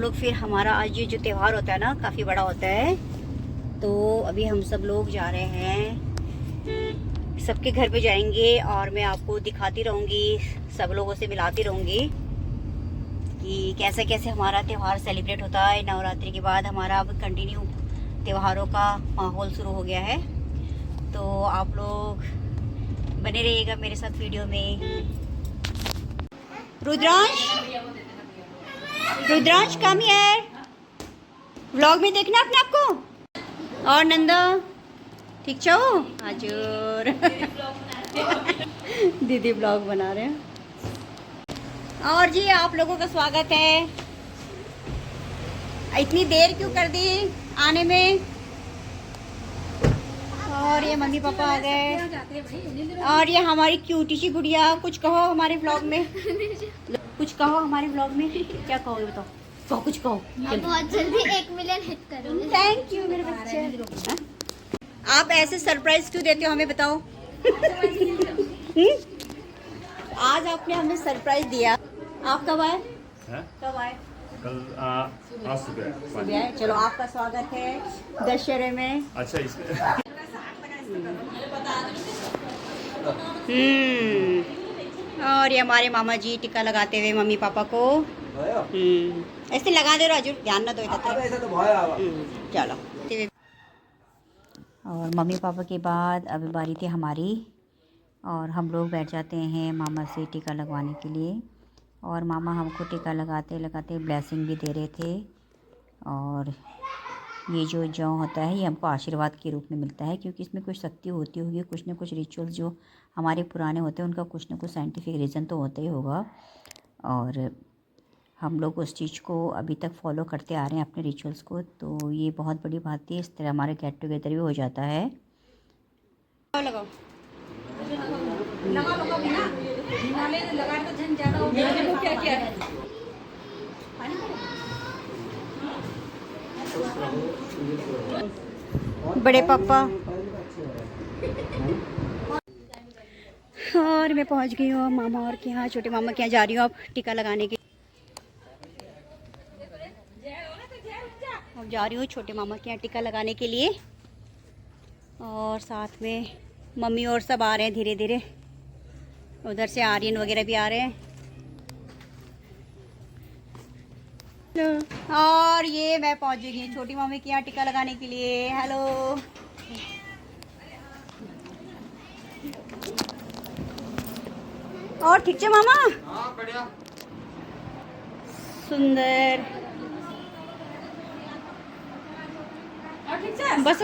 लोग फिर हमारा आज ये जो त्यौहार होता है ना काफ़ी बड़ा होता है, तो अभी हम सब लोग जा रहे हैं, सबके घर पे जाएंगे और मैं आपको दिखाती रहूँगी, सब लोगों से मिलाती रहूँगी कि कैसे कैसे हमारा त्यौहार सेलिब्रेट होता है। नवरात्रि के बाद हमारा अब कंटिन्यू त्योहारों का माहौल शुरू हो गया है, तो आप लोग बने रहिएगा मेरे साथ वीडियो में। Rudransh, Rudransh come here, vlog में देखना अपने आप को। और नंदा ठीक छो हाजूर दीदी ब्लॉग बना रहे हैं। और जी आप लोगों का स्वागत है। इतनी देर क्यों कर दी आने में? और ये मम्मी पापा आ गए, और ये हमारी क्यूटी सी गुड़िया। कुछ कहो हमारे व्लॉग में, कुछ कहो हमारे व्लॉग में, क्या कहोगे बताओ? कहो कुछ कहो। बहुत जल्दी 1 मिलियन हिट करूंगी। थैंक यू मेरे बच्चे। आप ऐसे सरप्राइज क्यों देते हो हमें बताओ? आज आपने हमें सरप्राइज दिया। आप कब आए? कब आए? कल आज सुबह सुबह। चलो आपका स्वागत है दशहरे में। अच्छा इसमें और ये हमारे मामा जी टिक्का लगाते हुए मम्मी पापा को। ऐसे लगा दे राजू, ध्यान ना दो इधर। चलो। और मम्मी पापा के बाद अब बारी थी हमारी, और हम लोग बैठ जाते हैं मामा से टीका लगवाने के लिए। और मामा हमको टीका लगाते लगाते ब्लेसिंग भी दे रहे थे। और ये जो जौ होता है ये हमको आशीर्वाद के रूप में मिलता है, क्योंकि इसमें कुछ शक्ति होती होगी, कुछ ना कुछ रिचुअल्स जो हमारे पुराने होते हैं उनका कुछ ना कुछ साइंटिफिक रीज़न तो होता ही होगा। और हम लोग उस चीज़ को अभी तक फॉलो करते आ रहे हैं अपने रिचुअल्स को, तो ये बहुत बड़ी बात है। इस तरह हमारा गेट टुगेदर भी हो जाता है। लगाओ बड़े पापा। और मैं पहुंच गई हूँ मामा और के यहाँ, छोटे मामा के यहाँ जा रही हूँ अब टीका लगाने के। अब जा रही हूँ छोटे मामा के यहाँ टीका लगाने के लिए, और साथ में मम्मी और सब आ रहे हैं धीरे धीरे। उधर से आर्यन वगैरह भी आ रहे हैं। और ये मैं पहुंच गई छोटी मम्मी के यहाँ टीका लगाने के लिए। हेलो। और ठीक है मामा? हाँ बढ़िया, सुंदर। बस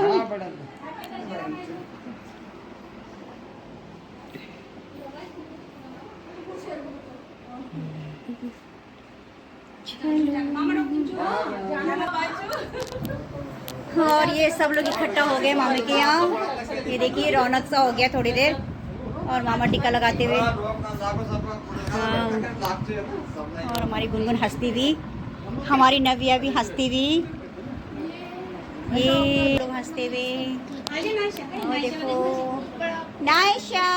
और ये सब लोग इकट्ठा हो गए मामा के यहाँ। ये देखिए रौनक सा हो गया थोड़ी देर, और मामा टीका लगाते हुए। हाँ। और हमारी गुनगुन हंसती भी, हमारी नव्या भी हंसती भी, ये लोग हंसते हुए। और देखो नाइशा।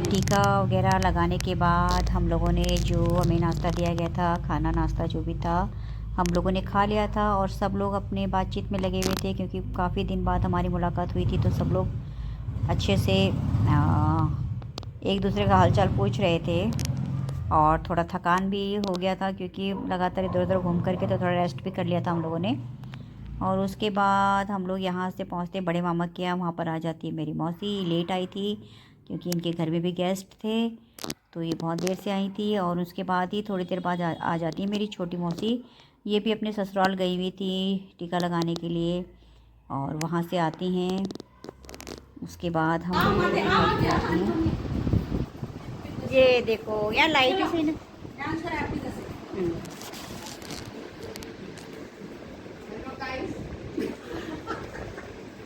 टीका वगैरह लगाने के बाद हम लोगों ने जो हमें नाश्ता दिया गया था, खाना नाश्ता जो भी था हम लोगों ने खा लिया था। और सब लोग अपने बातचीत में लगे हुए थे, क्योंकि काफ़ी दिन बाद हमारी मुलाकात हुई थी, तो सब लोग अच्छे से एक दूसरे का हालचाल पूछ रहे थे। और थोड़ा थकान भी हो गया था, क्योंकि लगातार इधर उधर घूम करके तो थोड़ा रेस्ट भी कर लिया था हम लोगों ने। और उसके बाद हम लोग यहाँ से पहुँचते बड़े मामा के यहाँ। वहाँ पर आ जाती है मेरी मौसी, लेट आई थी क्योंकि इनके घर में भी गेस्ट थे, तो ये बहुत देर से आई थी। और उसके बाद ही थोड़ी देर बाद आ जाती है मेरी छोटी मौसी। ये भी अपने ससुराल गई हुई थी टीका लगाने के लिए, और वहाँ से आती हैं। उसके बाद हम लोग आती हैं। ये देखो यहाँ लाइट से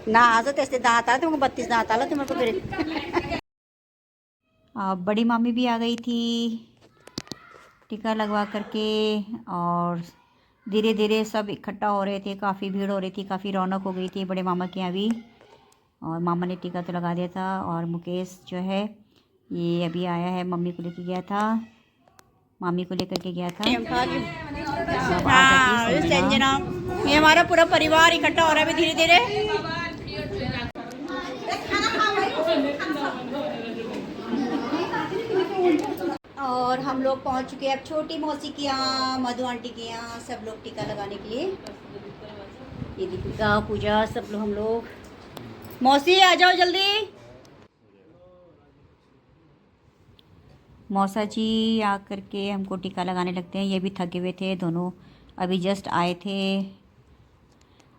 ना आज तेरे दांत आए, तुमको 32 दांत आला तुम्हारे को फिर। बड़ी मामी भी आ गई थी टीका लगवा करके, और धीरे धीरे सब इकट्ठा हो रहे थे। काफ़ी भीड़ हो रही थी, काफ़ी रौनक हो गई थी बड़े मामा के यहाँ भी। और मामा ने टीका तो लगा दिया था। और मुकेश जो है ये अभी आया है, मम्मी को लेके गया था। मामी को लेकर के गया था। हाँ, संजना, ये हमारा पूरा परिवार इकट्ठा हो रहा है अभी धीरे धीरे। और हम लोग पहुंच चुके हैं अब छोटी मौसी के यहाँ, मधु आंटी के यहाँ, सब लोग टीका लगाने के लिए। ये दीपिका, पूजा, सब लोग हम लोग। मौसी आ जाओ जल्दी। मौसा जी आ करके हमको टीका लगाने लगते हैं। ये भी थके हुए थे दोनों, अभी जस्ट आए थे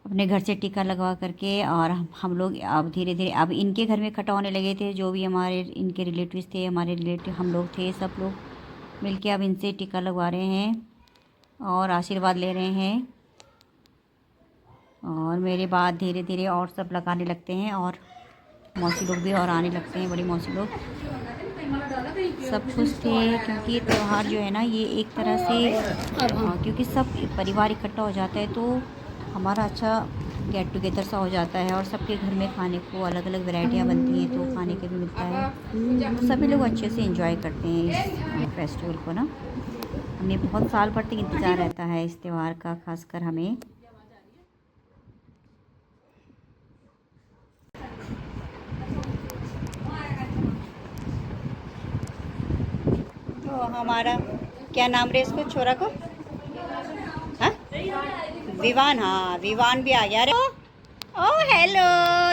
अपने घर से टीका लगवा करके। और हम लोग अब धीरे धीरे अब इनके घर में इकट्ठा होने लगे थे, जो भी हमारे इनके रिलेटिव्स थे, हमारे रिलेटिव हम लोग थे, सब लोग मिलके अब इनसे टीका लगवा रहे हैं और आशीर्वाद ले रहे हैं। और मेरे बाद धीरे धीरे और सब लगाने लगते हैं और मौसी लोग भी और आने लगते हैं, बड़ी मौसी लोग। सब खुश थे क्योंकि ये त्यौहार जो है ना, ये एक तरह से क्योंकि सब परिवार इकट्ठा हो जाता है तो हमारा अच्छा गेट टुगेदर सा हो जाता है। और सबके घर में खाने को अलग अलग वैरायटियाँ बनती हैं तो खाने के भी मिलता है, तो सभी लोग अच्छे से एंजॉय करते हैं इस फेस्टिवल को ना। हमें बहुत साल भर तक इंतज़ार रहता है इस त्यौहार का, खासकर हमें। तो हमारा क्या नाम रहे इसको, छोरा को? हाँ, विवान। हाँ, विवान भी आ गया रे। ओ हेलो,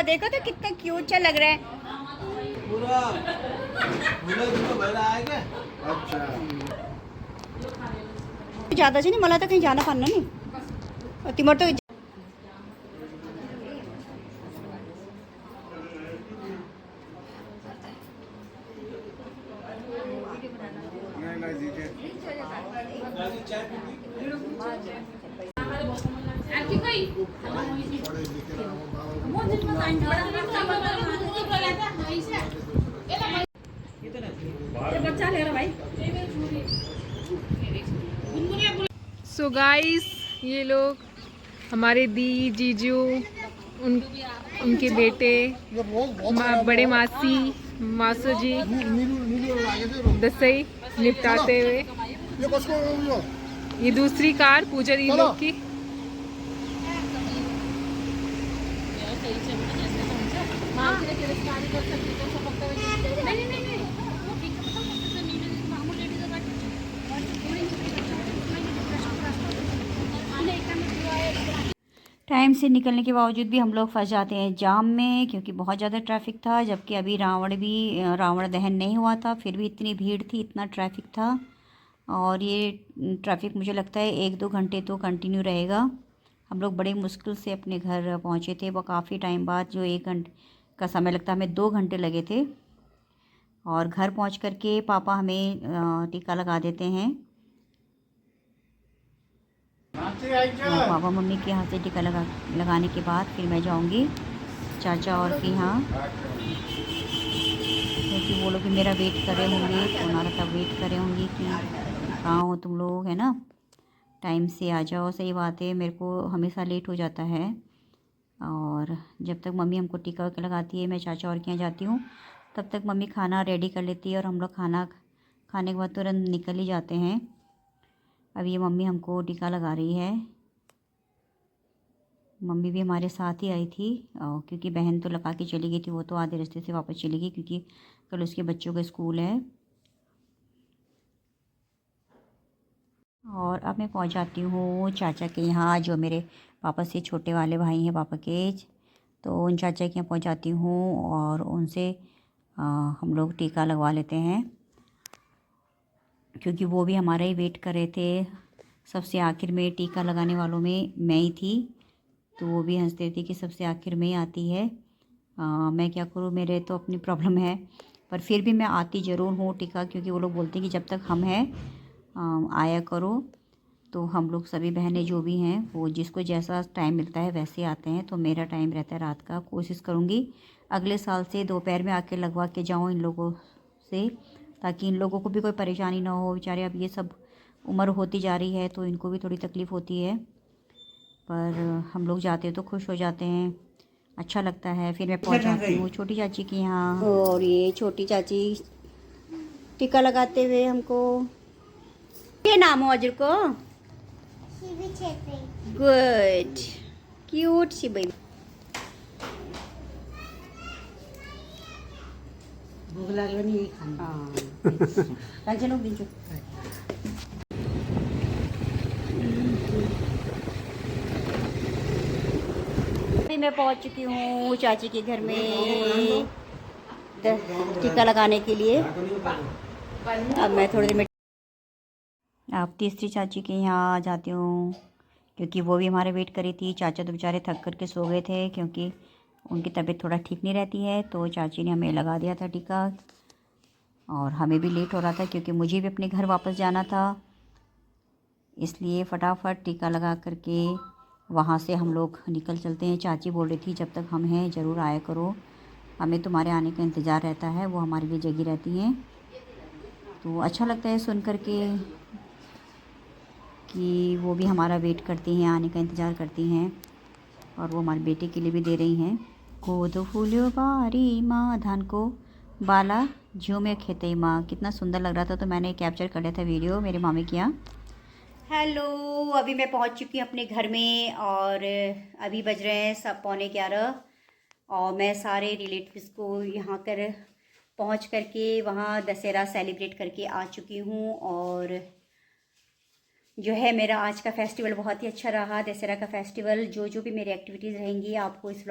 देखो तो कितना क्यूट सा लग रहा है। ज़्यादा से नहीं, मला तो कहीं जाना पाना नहीं। तिमर तो सो गाइस, ये लोग हमारे दी जीजू, उनके बेटे, बड़े मासी, मासू जी दसई निपटाते हुए। ये दूसरी कार पूजा दी लोग की। टाइम से निकलने के बावजूद भी हम लोग फंस जाते हैं जाम में, क्योंकि बहुत ज़्यादा ट्रैफिक था। जबकि अभी रावण दहन नहीं हुआ था, फिर भी इतनी भीड़ थी, इतना ट्रैफिक था। और ये ट्रैफिक मुझे लगता है 1-2 घंटे तो कंटिन्यू रहेगा। हम लोग बड़े मुश्किल से अपने घर पहुँचे थे, वो काफ़ी टाइम बाद। जो 1 घंटे का समय लगता, हमें 2 घंटे लगे थे। और घर पहुँच करके पापा हमें टीका लगा देते हैं। पापा मम्मी के यहाँ से टीका लगाने के बाद फिर मैं जाऊँगी चाचा और के यहाँ, क्योंकि वो लोग भी मेरा वेट कर रहे होंगे, तो हमारा तब वेट कर रहे होंगे कि कहाँ हो तुम लोग, है ना, टाइम से आ जाओ। सही बात है, मेरे को हमेशा लेट हो जाता है। और जब तक मम्मी हमको टीका लगाती है, मैं चाचा और के यहाँ जाती हूँ, तब तक मम्मी खाना रेडी कर लेती है और हम लोग खाना खाने के बाद तुरंत निकल ही जाते हैं। अब ये मम्मी हमको टीका लगा रही है। मम्मी भी हमारे साथ ही आई थी, क्योंकि बहन तो लगा के चली गई थी, वो तो आधे रास्ते से वापस चली गई क्योंकि कल उसके बच्चों का स्कूल है। और अब मैं पहुंच जाती हूँ चाचा के यहाँ, जो मेरे पापा से छोटे वाले भाई हैं पापा के। तो उन चाचा के यहाँ पहुँच जाती हूँ और उनसे हम लोग टीका लगवा लेते हैं, क्योंकि वो भी हमारा ही वेट कर रहे थे। सबसे आखिर में टीका लगाने वालों में मैं ही थी, तो वो भी हंसते थे कि सबसे आखिर में ही आती है। मैं क्या करूँ, मेरे तो अपनी प्रॉब्लम है, पर फिर भी मैं आती ज़रूर हूँ टीका, क्योंकि वो लोग बोलते हैं कि जब तक हम हैं आया करो। तो हम लोग सभी बहनें जो भी हैं, वो जिसको जैसा टाइम मिलता है वैसे आते हैं। तो मेरा टाइम रहता है रात का। कोशिश करूँगी अगले साल से दोपहर में आके लगवा के जाऊँ इन लोगों से, ताकि इन लोगों को भी कोई परेशानी ना हो। बेचारे अब ये सब उम्र होती जा रही है तो इनको भी थोड़ी तकलीफ़ होती है, पर हम लोग जाते हैं तो खुश हो जाते हैं, अच्छा लगता है। फिर मैं पहुंच जाती हूँ छोटी चाची के यहाँ। और ये छोटी चाची टीका लगाते हुए हमको के नाम हो अजर को? शिवी छेत्री। गुड, क्यूट सी बेबी। भूख लागलं नाही खाणं. हाँ चलो बीजू। मैं पहुंच चुकी हूँ चाची के घर में टीका लगाने के लिए। अब मैं थोड़ी देर में अब तीसरी चाची के यहाँ जाती हूँ, क्योंकि वो भी हमारे वेट करी थी। चाचा तो बेचारे थक कर के सो गए थे, क्योंकि उनकी तबीयत थोड़ा ठीक नहीं रहती है। तो चाची ने हमें लगा दिया था टीका, और हमें भी लेट हो रहा था क्योंकि मुझे भी अपने घर वापस जाना था। इसलिए फटाफट टीका लगा करके वहाँ से हम लोग निकल चलते हैं। चाची बोल रही थी जब तक हम हैं ज़रूर आया करो, हमें तुम्हारे आने का इंतज़ार रहता है। वो हमारे लिए जगी रहती हैं, तो अच्छा लगता है सुन कर के कि वो भी हमारा वेट करती हैं, आने का इंतज़ार करती हैं। और वो हमारे बेटे के लिए भी दे रही हैं। कोदो फूलो बारी माँ धान को बाला झूमे खेते माँ। कितना सुंदर लग रहा था, तो मैंने कैप्चर कर लिया था वीडियो मेरे मामी के यहाँ। हेलो, अभी मैं पहुंच चुकी हूँ अपने घर में, और अभी बज रहे हैं 11:15, और मैं सारे रिलेटिव्स को यहाँ कर पहुँच करके वहाँ दशहरा सेलिब्रेट करके आ चुकी हूँ। और जो है मेरा आज का फेस्टिवल बहुत ही अच्छा रहा, दशहरा का फेस्टिवल। जो भी मेरी एक्टिविटीज़ रहेंगी आपको इस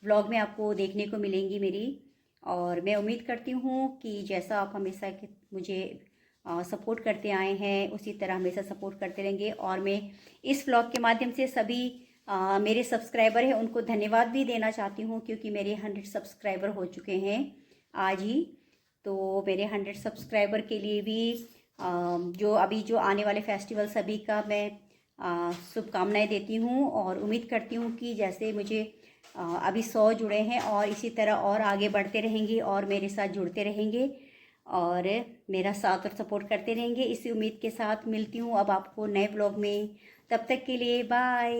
व्लॉग में आपको देखने को मिलेंगी मेरी। और मैं उम्मीद करती हूँ कि जैसा आप हमेशा मुझे सपोर्ट करते आए हैं उसी तरह हमेशा सपोर्ट करते रहेंगे। और मैं इस व्लॉग के माध्यम से सभी मेरे सब्सक्राइबर हैं उनको धन्यवाद भी देना चाहती हूँ, क्योंकि मेरे 100 सब्सक्राइबर हो चुके हैं आज ही। तो मेरे 100 सब्सक्राइबर के लिए भी जो आने वाले फेस्टिवल सभी का मैं शुभकामनाएं देती हूँ। और उम्मीद करती हूँ कि जैसे मुझे अभी 100 जुड़े हैं और इसी तरह और आगे बढ़ते रहेंगे और मेरे साथ जुड़ते रहेंगे और मेरा साथ और सपोर्ट करते रहेंगे। इसी उम्मीद के साथ मिलती हूँ अब आपको नए ब्लॉग में। तब तक के लिए बाय।